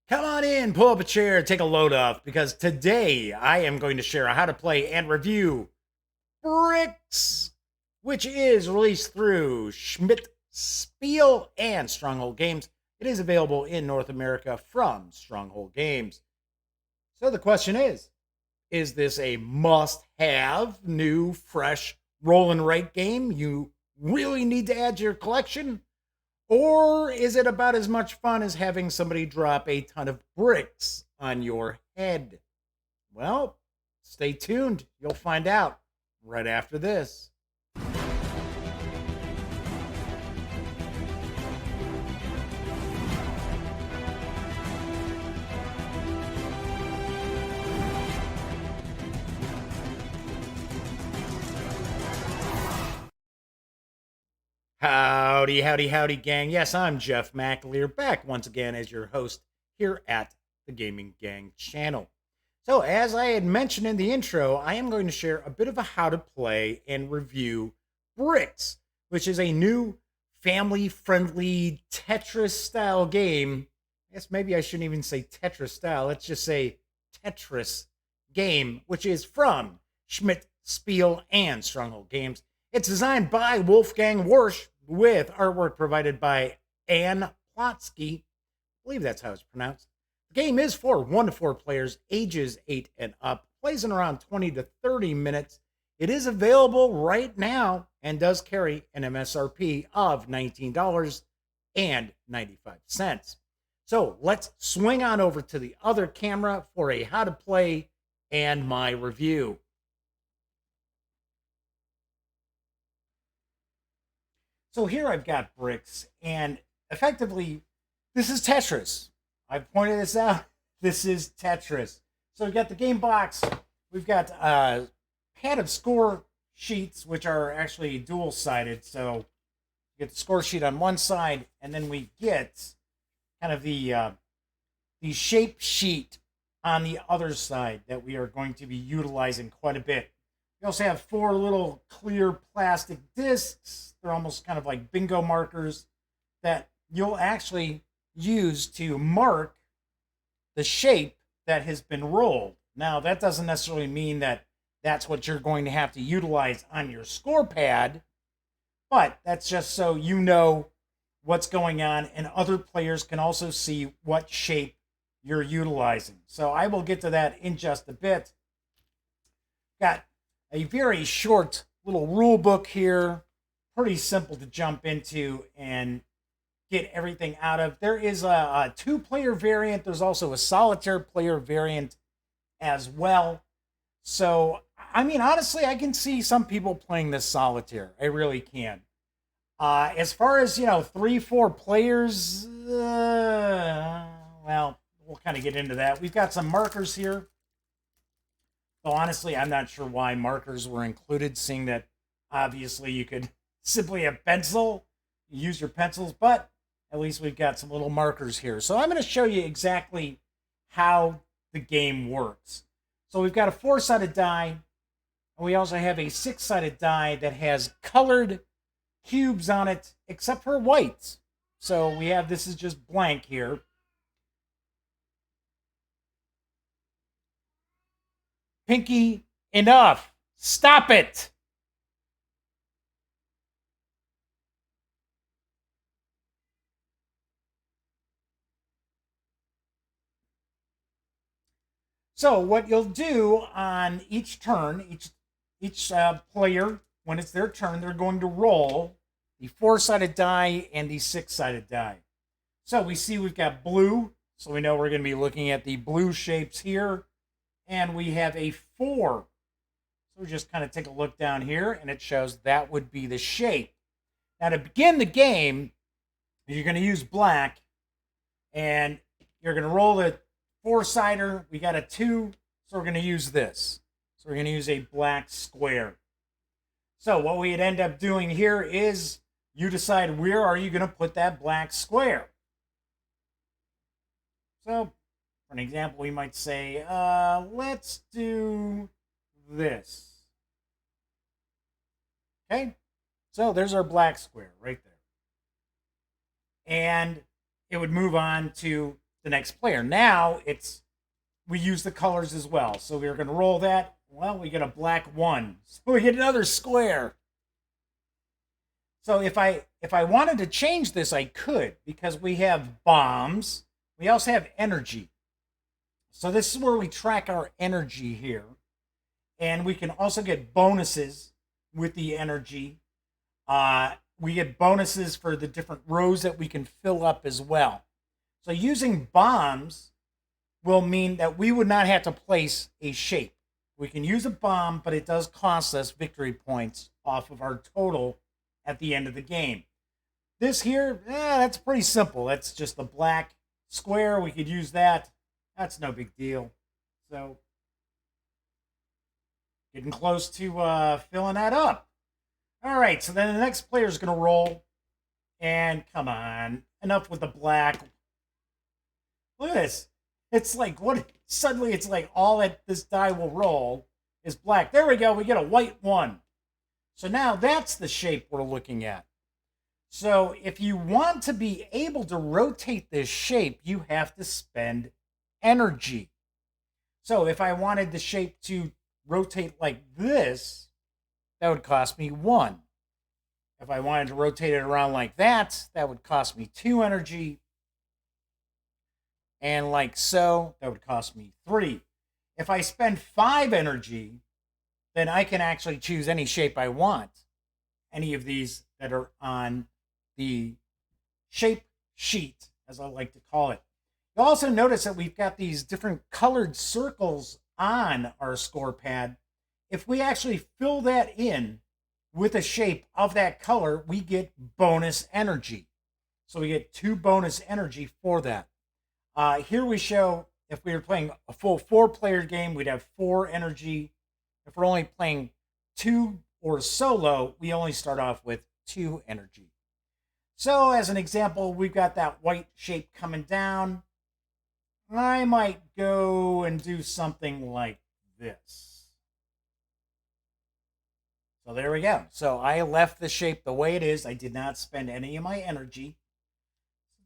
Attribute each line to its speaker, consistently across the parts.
Speaker 1: Come on in, pull up a chair, take a load off, because today I am going to share how to play and review Bricks, which is released through Schmidt, Spiel, and Stronghold Games. It is available in North America from Stronghold Games. So the question is this a must have, new, fresh, roll and write game you really need to add to your collection? Or is it about as much fun as having somebody drop a ton of bricks on your head? Well, stay tuned. You'll find out right after this. Howdy, howdy, howdy, gang. Yes, I'm Jeff McAleer, back once again as your host here at the Gaming Gang channel. So, as I had mentioned in the intro, I am going to share a bit of a how to play and review Bricks, which is a new family friendly Tetris style game. I guess maybe I shouldn't even say Tetris style, let's just say Tetris game, which is from Schmidt, Spiel, and Stronghold Games. It's designed by Wolfgang Warsch with artwork provided by Ann Plotsky. I believe that's how it's pronounced. The game is for 1 to 4 players, ages 8 and up, plays in around 20 to 30 minutes. It is available right now and does carry an MSRP of $19.95. So let's swing on over to the other camera for a how to play and my review. So here I've got bricks, and effectively, this is Tetris. I've pointed this out. This is Tetris. So we've got the game box. We've got a pad of score sheets, which are actually dual-sided. So you get the score sheet on one side, and then we get kind of the shape sheet on the other side that we are going to be utilizing quite a bit. We also have 4 little clear plastic discs. They're almost kind of like bingo markers that you'll actually use to mark the shape that has been rolled. Now, that doesn't necessarily mean that that's what you're going to have to utilize on your score pad, but that's just so you know what's going on and other players can also see what shape you're utilizing. So I will get to that in just a bit. Got a very short little rule book here, pretty simple to jump into and get everything out of. There is a 2-player variant. There's also a solitaire player variant as well. So, I mean, honestly, I can see some people playing this solitaire. I really can. As far as, 3, 4 players, well, we'll kind of get into that. We've got some markers here. So honestly, I'm not sure why markers were included, seeing that obviously you could simply have pencil, use your pencils, but at least we've got some little markers here. So I'm going to show you exactly how the game works. So we've got a 4-sided die, and we also have a 6-sided die that has colored cubes on it, except for white. So we have, this is just blank here. Pinky, enough. Stop it. So what you'll do on each turn, each player, when it's their turn, they're going to roll the 4-sided die and the 6-sided die. So we see we've got blue, so we know we're going to be looking at the blue shapes here. And we have a 4. So we just kind of take a look down here, and it shows that would be the shape. Now, to begin the game, you're going to use black, and you're going to roll the 4-sider. We got a 2, so we're going to use this. So we're going to use a black square. So what we'd end up doing here is you decide where are you going to put that black square. So for an example, we might say, let's do this. Okay, so there's our black square right there. And it would move on to the next player. Now we use the colors as well. So we're going to roll that. Well, we get a black 1. So we get another square. So if I wanted to change this, I could, because we have bombs. We also have energy. So this is where we track our energy here. And we can also get bonuses with the energy. We get bonuses for the different rows that we can fill up as well. So using bombs will mean that we would not have to place a shape. We can use a bomb, but it does cost us victory points off of our total at the end of the game. This here, that's pretty simple. That's just a black square. We could use that. That's no big deal. So, getting close to filling that up. All right, so then the next player is going to roll. And come on, enough with the black. Look at this. It's like, what? Suddenly it's like all that this die will roll is black. There we go. We get a white 1. So now that's the shape we're looking at. So if you want to be able to rotate this shape, you have to spend energy. So if I wanted the shape to rotate like this, that would cost me 1. If I wanted to rotate it around like that, that would cost me 2 energy. And like so, that would cost me 3. If I spend 5 energy, then I can actually choose any shape I want. Any of these that are on the shape sheet, as I like to call it. You'll also notice that we've got these different colored circles on our score pad. If we actually fill that in with a shape of that color, we get bonus energy. So we get 2 bonus energy for that. Here we show if we were playing a full 4-player game, we'd have 4 energy. If we're only playing 2 or solo, we only start off with 2 energy. So as an example, we've got that white shape coming down. I might go and do something like this. So there we go. So I left the shape the way it is. I did not spend any of my energy.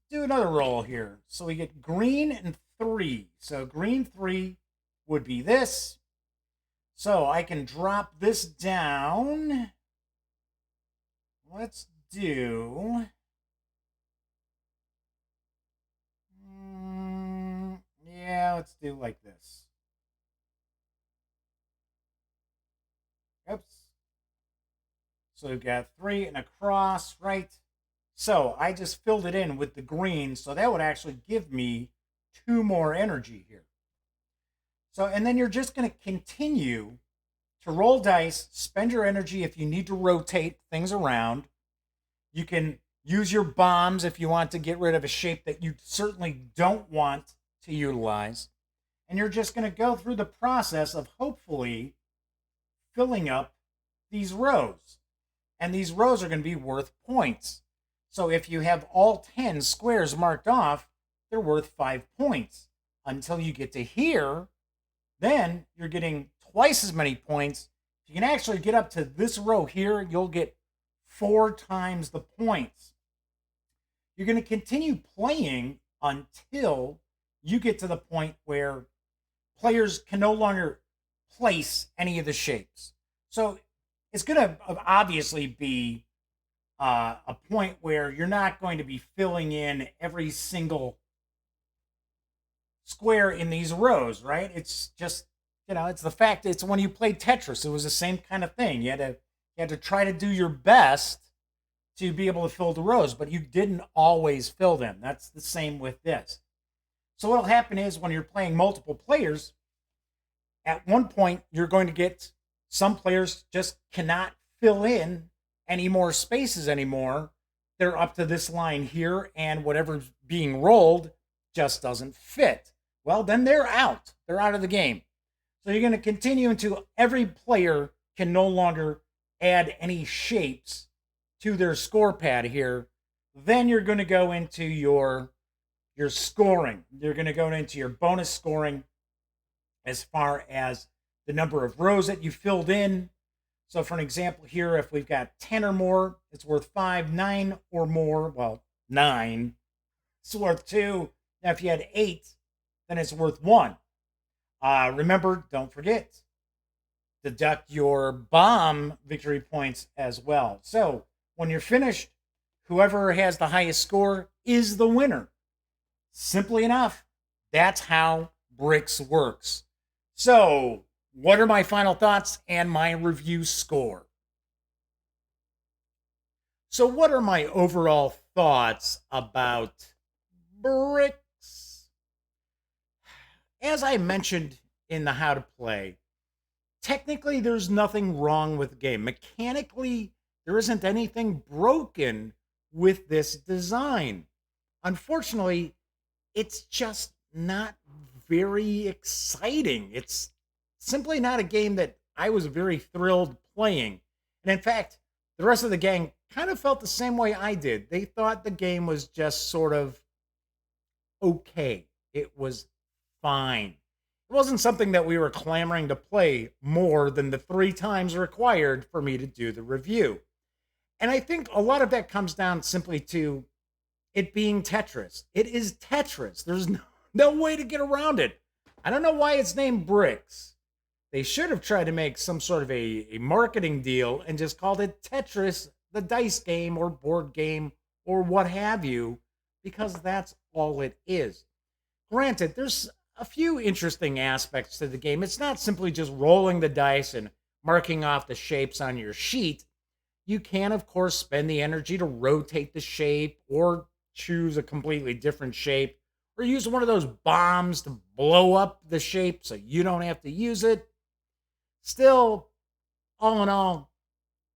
Speaker 1: Do another roll here. So we get green and 3. So green 3 would be this. So I can drop this down. Let's do... yeah, let's do like this. Oops. So we've got 3 and a cross, right? So I just filled it in with the green, so that would actually give me 2 more energy here. So, and then you're just going to continue to roll dice, spend your energy if you need to rotate things around. You can use your bombs if you want to get rid of a shape that you certainly don't want to utilize. And you're just going to go through the process of hopefully filling up these rows. And these rows are going to be worth points. So if you have all 10 squares marked off, they're worth 5 points. Until you get to here, then you're getting twice as many points. If you can actually get up to this row here, you'll get 4 times the points. You're going to continue playing until you get to the point where players can no longer place any of the shapes. So it's going to obviously be a point where you're not going to be filling in every single square in these rows, right? It's just, it's the fact it's when you played Tetris, it was the same kind of thing. You had to try to do your best to be able to fill the rows, but you didn't always fill them. That's the same with this. So what'll happen is when you're playing multiple players, at one point you're going to get some players just cannot fill in any more spaces anymore. They're up to this line here, and whatever's being rolled just doesn't fit. Well, then they're out. They're out of the game. So you're going to continue until every player can no longer add any shapes to their score pad here. Then you're going to go into your scoring. You're going to go into your bonus scoring as far as the number of rows that you filled in. So for an example here, if we've got 10 or more, it's worth 5. 9 or more, well, 9, it's worth 2. Now, if you had 8, then it's worth 1. Remember, don't forget, deduct your bomb victory points as well. So when you're finished, whoever has the highest score is the winner. Simply enough, that's how Bricks works. So, what are my final thoughts and my review score? So, what are my overall thoughts about Bricks? As I mentioned in the how to play, technically there's nothing wrong with the game. Mechanically, there isn't anything broken with this design. Unfortunately, it's just not very exciting. It's simply not a game that I was very thrilled playing. And in fact, the rest of the gang kind of felt the same way I did. They thought the game was just sort of okay. It was fine. It wasn't something that we were clamoring to play more than the 3 times required for me to do the review. And I think a lot of that comes down simply to it being Tetris. It is Tetris. There's no way to get around it. I don't know why it's named Bricks. They should have tried to make some sort of a marketing deal and just called it Tetris, the dice game or board game or what have you, because that's all it is. Granted, there's a few interesting aspects to the game. It's not simply just rolling the dice and marking off the shapes on your sheet. You can, of course, spend the energy to rotate the shape or choose a completely different shape or use one of those bombs to blow up the shape so you don't have to use it. Still, all in all,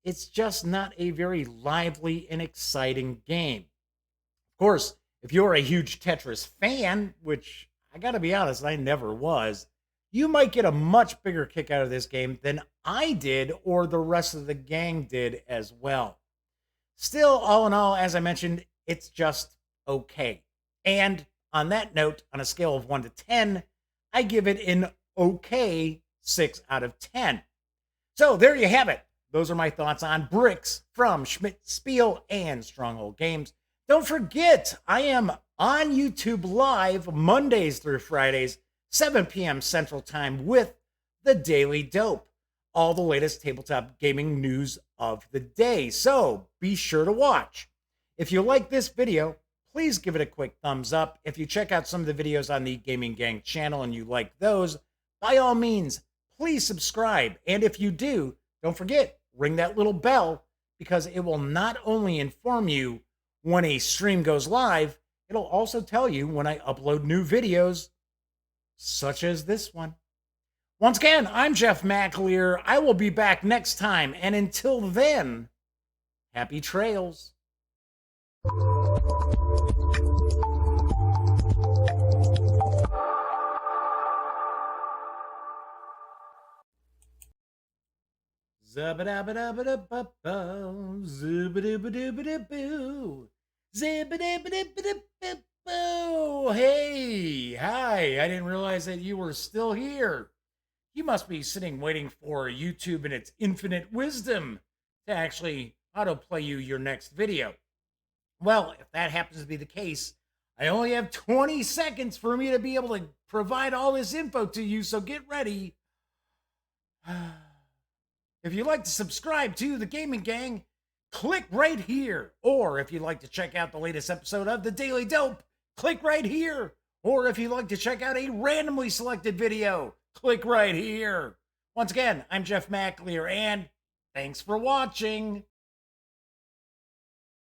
Speaker 1: it's just not a very lively and exciting game. Of course, if you're a huge Tetris fan, which I gotta be honest, I never was, you might get a much bigger kick out of this game than I did or the rest of the gang did as well. Still, all in all, as I mentioned, it's just okay. And on that note, on a scale of 1 to 10, I give it an okay 6 out of 10. So there you have it. Those are my thoughts on Bricks from Schmidt, Spiel, and Stronghold Games. Don't forget, I am on YouTube Live Mondays through Fridays, 7 p.m. Central Time with the Daily Dope, all the latest tabletop gaming news of the day. So be sure to watch. If you like this video, please give it a quick thumbs up. If you check out some of the videos on the Gaming Gang channel and you like those, by all means, please subscribe. And if you do, don't forget, ring that little bell because it will not only inform you when a stream goes live, it'll also tell you when I upload new videos, such as this one. Once again, I'm Jeff McAleer. I will be back next time. And until then, happy trails. Zubba-dabba-dabba-dabba-boo, zubba-dubba-dubba-dubba-boo, zibba-dibba-dibba-dibba-boo. Hey, hi, I didn't realize that you were still here. You must be sitting waiting for YouTube and its infinite wisdom to actually autoplay you your next video. Well, if that happens to be the case, I only have 20 seconds for me to be able to provide all this info to you, so get ready. If you'd like to subscribe to the Gaming Gang, click right here. Or if you'd like to check out the latest episode of The Daily Dope, click right here. Or if you'd like to check out a randomly selected video, click right here. Once again, I'm Jeff McAleer, and thanks for watching.